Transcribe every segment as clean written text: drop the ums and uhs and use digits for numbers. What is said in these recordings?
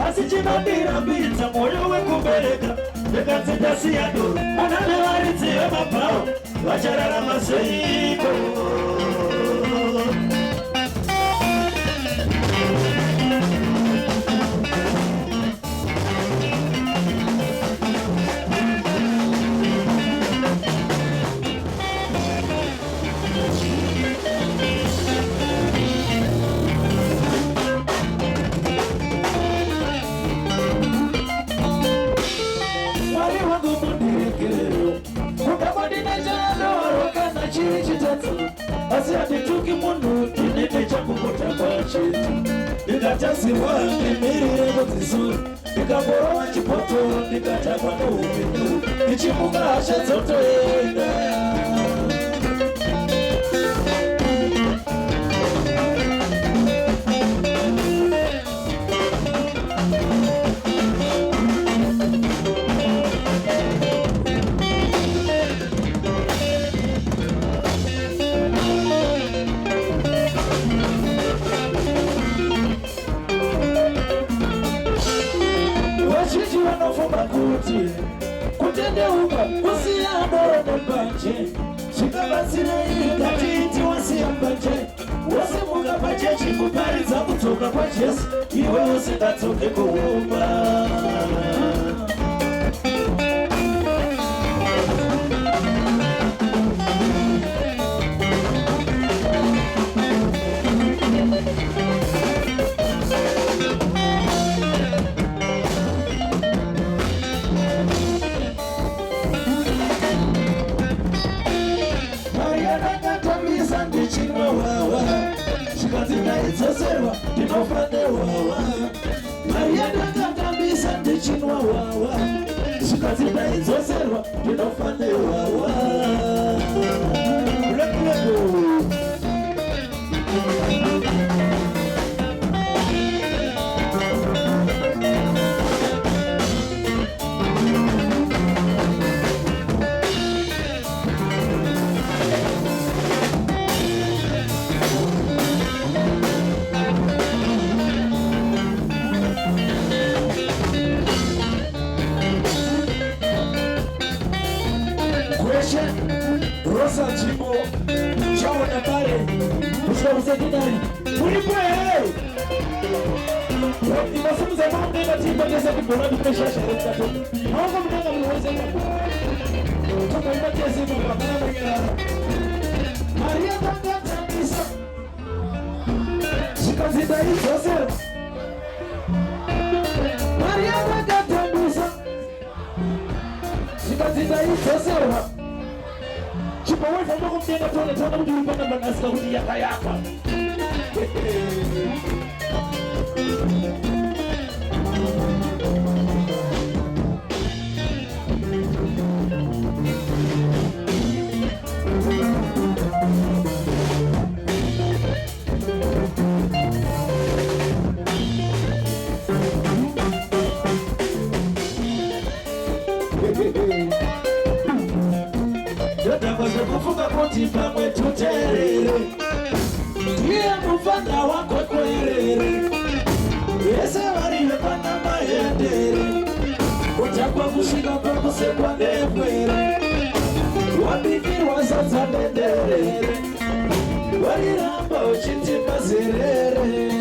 Asichimandira mbita moyo wekubeleka Nekatita siyaduru Anane wariti ya mapao Wacharara maseiko Chituki munu kinete changu kota kwa chitu nikatasiwa nimirire kutizuru nikagorowa chipoto nikatakwa noupenyu nichimuka hasha dzotoenda. Kutendeuka usiyabone mbanje shikabatsire ikatiti wasiyambanje wasimuka pachechi kuparidza kudzoka kwa Jesu iwe usingadzoke kuumba. Zazerwa ndinofane wawa Maria ndakatambisa ndichinwa wawa Zvikati ndaidzozerwa ndinofane wawa Leplego Rosa Chimo Chao na pale Usiwauze dinari Ulipo Ni masimu za mambo Nena timba kesa kibona Dukesha shere mtato Haonga mnanga mnuweze kapu Toka ima kesi Mkakana mwenye Maria tanga tambisa Shikazida hizo sero Maria tanga tambisa Shikazida hizo sero Chipa wewe ndio kumjenga tone tena mtu ulipanda manasa kuti yaka yaka. Kufunga koti pamwe tuterere Ndiye mufana wako kwerere Yese wariwe pana mayendere Kutakwa kushika pakusekwa nekwere Wabiki wazaza nenderere Wariramba uchitima zerere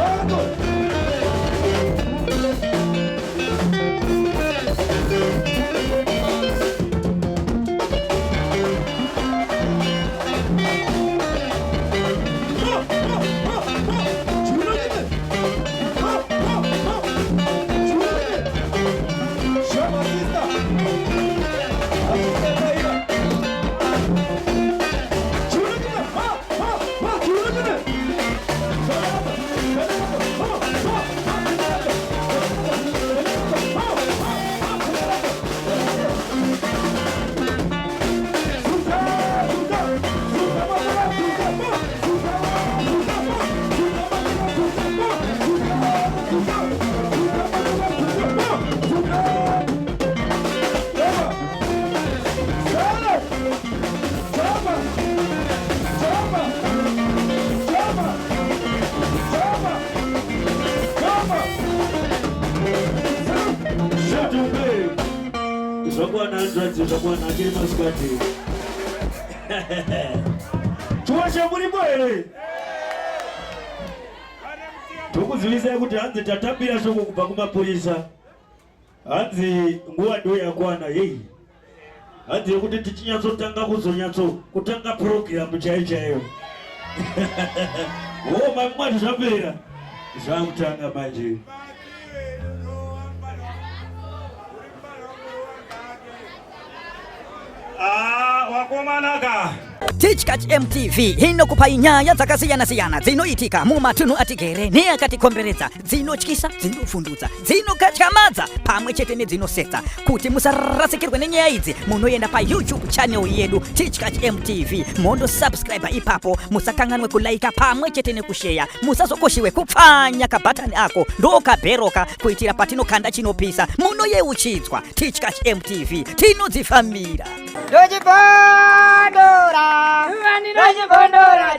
Vamos! Zokwana Android, Zokwana Akili Maskati. Tuwashe muri bwele. Tukuziviza kuti hanzi tatambira shoko kubva kumapolisa. Hanzi nguwa ndo yakwana yeyi. Hanzi kuti tichinyatsotanga kuzonyatso kutanga program chaiyo. Oh, mamwa zvapera. Zvakutanga manje. Wakomanaka. Teachkach MTV inokupa inyaya dzakasiyana-siyana dzinoitika mumatunhu atigere neakatikomberedza, dzinotyisa, dzinofundutsa, dzinokatyamadza pamwe chete nedzinosetsa. Kuti musarasikirwe nenyaya idzi, munoenda paYouTube channel yedu Teachkach MTV, mondo subscribe ipapo, musakanganwe kulaika pamwe chete nekushare, musazokoshiwe kupfanya kabhatani ako ndokabheroka kuitira patinokanda chinopisa. Munoyeuchidzwa Teachkach MTV, tinodzifambira. Dojibondora, Dojibondora,